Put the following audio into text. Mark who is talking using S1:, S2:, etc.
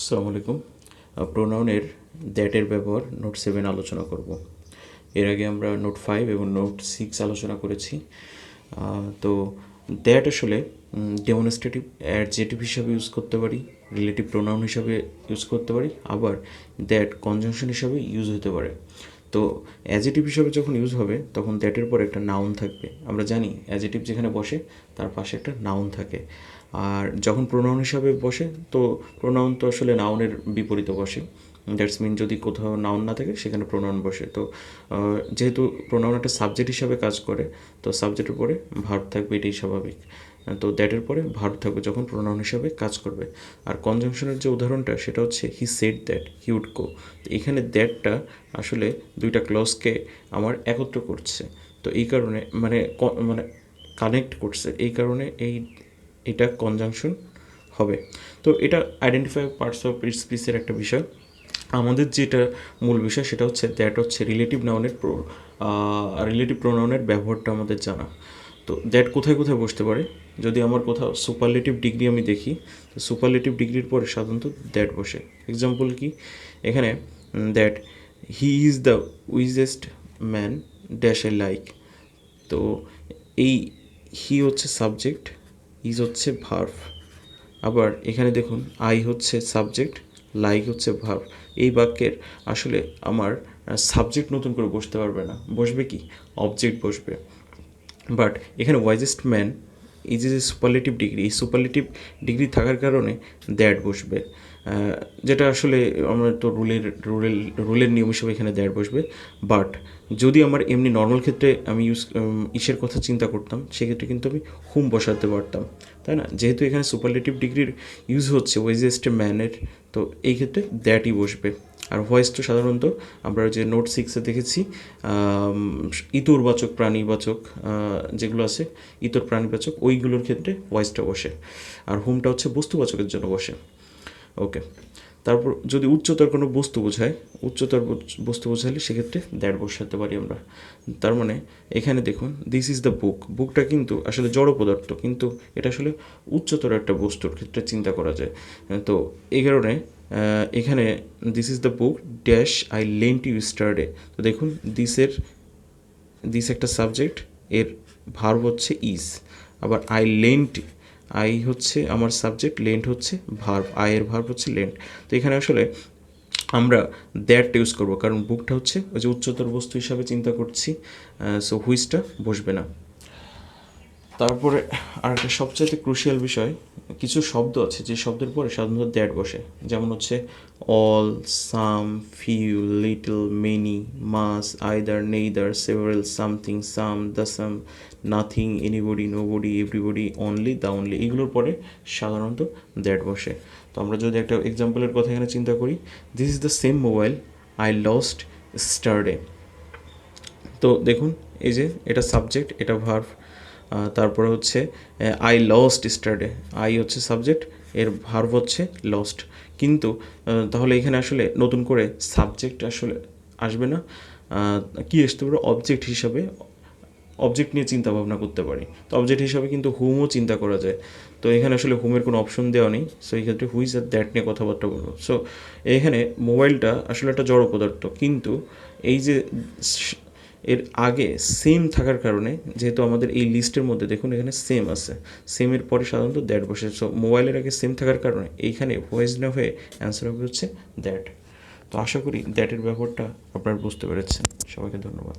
S1: আসসালামু আলাইকুম। প্রোনাউনের দ্যাটের ব্যবহার নোট 7 আলোচনা করব। এর আগে আমরা নোট 5 এবং নোট 6 আলোচনা করেছি। তো দ্যাট আসলে ডেমনস্ট্রেটিভ অ্যাডজেটিভ হিসাবে ইউজ করতে পারি, রিলেটিভ প্রোনাউন হিসাবে ইউজ করতে পারি, আবার দ্যাট কনজাংশন হিসাবে ইউজ হতে পারে। তো অ্যাজেটিভ হিসাবে যখন ইউজ হবে তখন দ্যাটের পর একটা নাউন থাকবে। আমরা জানি অ্যাজেটিভ যেখানে বসে তার পাশে একটা নাউন থাকে। আর যখন প্রোনাউন হিসাবে বসে তো প্রোনাউন তো আসলে নাউনের বিপরীতে বসে। দ্যাটস মিন যদি কোথাও নাউন না থাকে সেখানে প্রোনাউন বসে। তো যেহেতু প্রোনাউন একটা সাবজেক্ট হিসাবে কাজ করে, তো সাবজেক্টের পরে ভার্ব থাকবে, এটাই স্বাভাবিক। তো দ্যাটের পরে ভার্ব থাকবে যখন প্রোনাউন হিসাবে কাজ করবে। আর কনজাংশনের যে উদাহরণটা সেটা হচ্ছে he said that, he would go. তো এখানে দ্যাটটা আসলে দুইটা ক্লজকে আমার একত্র করছে। তো এই কারণে মানে কানেক্ট করছে, এই কারণে এটা কনজাংশন হবে। তো এটা আইডেন্টিফাই পার্টস অফ স্পিচের একটা বিষয়। আমাদের যেটা মূল বিষয় সেটা হচ্ছে দ্যাট হচ্ছে রিলেটিভ প্রোনাউনের ব্যবহারটা আমাদের জানা। তো দ্যাট কোথায় কোথায় বসতে পারে, যদি আমার কোথাও সুপারলেটিভ ডিগ্রি আমি দেখি, তো সুপারলেটিভ ডিগ্রির পরে সাধারণত দ্যাট বসে। এক্সাম্পল কি, এখানে that he is the wisest man dash a like. তো এই হি হচ্ছে সাবজেক্ট, ইজ হচ্ছে ভার্ব। আবার এখানে দেখুন আই হচ্ছে সাবজেক্ট, লাইক হচ্ছে ভার্ব। এই বাক্যের আসলে আমার সাবজেক্ট নতুন করে বসতে পারবে না, বসবে কি, অবজেক্ট বসবে। বাট এখানে wisest man is is a superlative degree, এই সুপারলেটিভ ডিগ্রি থাকার কারণে দ্যাট বসবে। যেটা আসলে আমরা তো রুলের নিয়ম হিসেবে এখানে দ্যাট বসবে। বাট যদি আমার এমনি নর্মাল ক্ষেত্রে আমি ইসের কথা চিন্তা করতাম, সেক্ষেত্রে কিন্তু আমি হুম বসাতে পারতাম, তাই না? যেহেতু এখানে সুপারলেটিভ ডিগ্রির ইউজ হচ্ছে ওয়েজেস্ট ম্যানের, তো এই ক্ষেত্রে দ্যাটই বসবে। আর ভয়েস তো সাধারণত আমরা যে নোট 6-এ দেখেছি ইতরবাচক প্রাণীবাচক যেগুলো আছে, ইতর প্রাণীবাচক ওইগুলোর ক্ষেত্রে ভয়েসটা বসে। আর হুমটা হচ্ছে বস্তুবাচকের জন্য বসে। ওকে, তারপর যদি উচ্চতর কোনো বস্তু বোঝায়, উচ্চতর বস্তু বোঝালে সেক্ষেত্রে দ্যাট বসাতে পারি আমরা। তার মানে এখানে দেখুন দিস ইজ দ্য বুক, বুকটা কিন্তু আসলে জড় পদার্থ, কিন্তু এটা আসলে উচ্চতর একটা বস্তুর ক্ষেত্রে চিন্তা করা যায়। তো এই কারণে এখানে this is the book dash I lent you yesterday. তো দেখুন দিস একটা সাবজেক্ট, এর ভার্ব হচ্ছে ইজ। আবার আই হচ্ছে আমার সাবজেক্ট, লেন্ট হচ্ছে ভার্ব, আয়ের ভার্ব হচ্ছে লেন্ট। তো এখানে আসলে আমরা দ্যাট ইউজ করবো, কারণ বুকটা হচ্ছে ওই যে উচ্চতর বস্তু হিসাবে চিন্তা করছি, সো হুইচটা বসবে না। তারপরে আর একটা সবচাইতে ক্রুশিয়াল বিষয়, কিছু শব্দ আছে যে শব্দের পরে সাধারণত দ্যাট বসে, যেমন হচ্ছে all, some, few, little, many, much, either, neither, several, something, some, the some, nothing, anybody, nobody, everybody, only, the only, এগুলোর পরে সাধারণত দ্যাট বসে। তো আমরা যদি একটা এক্সাম্পলের কথা এখানে চিন্তা করি, this is the same mobile I lost স্টারডে। তো দেখুন এই যে এটা সাবজেক্ট, এটা ভার্ব, তারপরে হচ্ছে আই লস্ট স্টারডে, আই হচ্ছে সাবজেক্ট, এর ভার্ব হচ্ছে লস্ট। কিন্তু তাহলে এখানে আসলে নতুন করে সাবজেক্ট আসলে আসবে না, কি আসতে পারে, অবজেক্ট হিসাবে, অবজেক্ট নিয়ে চিন্তা ভাবনা করতে পারি। তো অবজেক্ট হিসাবে কিন্তু হুমও চিন্তা করা যায়। তো এখানে আসলে হুমের কোনো অপশন দেওয়া নেই, সো এই ক্ষেত্রে হুইজ আর দ্যাট নিয়ে কথাবার্তা বলবো। সো এখানে মোবাইলটা আসলে একটা জড় পদার্থ, কিন্তু এই যে এর আগে সেম থাকার কারণে, যেহেতু আমাদের এই লিস্টের মধ্যে দেখুন এখানে সেম আছে, সেমের পরে সাধারণত দ্যাট বসে। সো মোবাইলের আগে সেম থাকার কারণে এইখানে ভয়েস না হয়ে অ্যান্সার হবে হচ্ছে দ্যাট। তো আশা করি দ্যাটের ব্যাপারটা আপনারা বুঝতে পেরেছেন। সবাইকে ধন্যবাদ।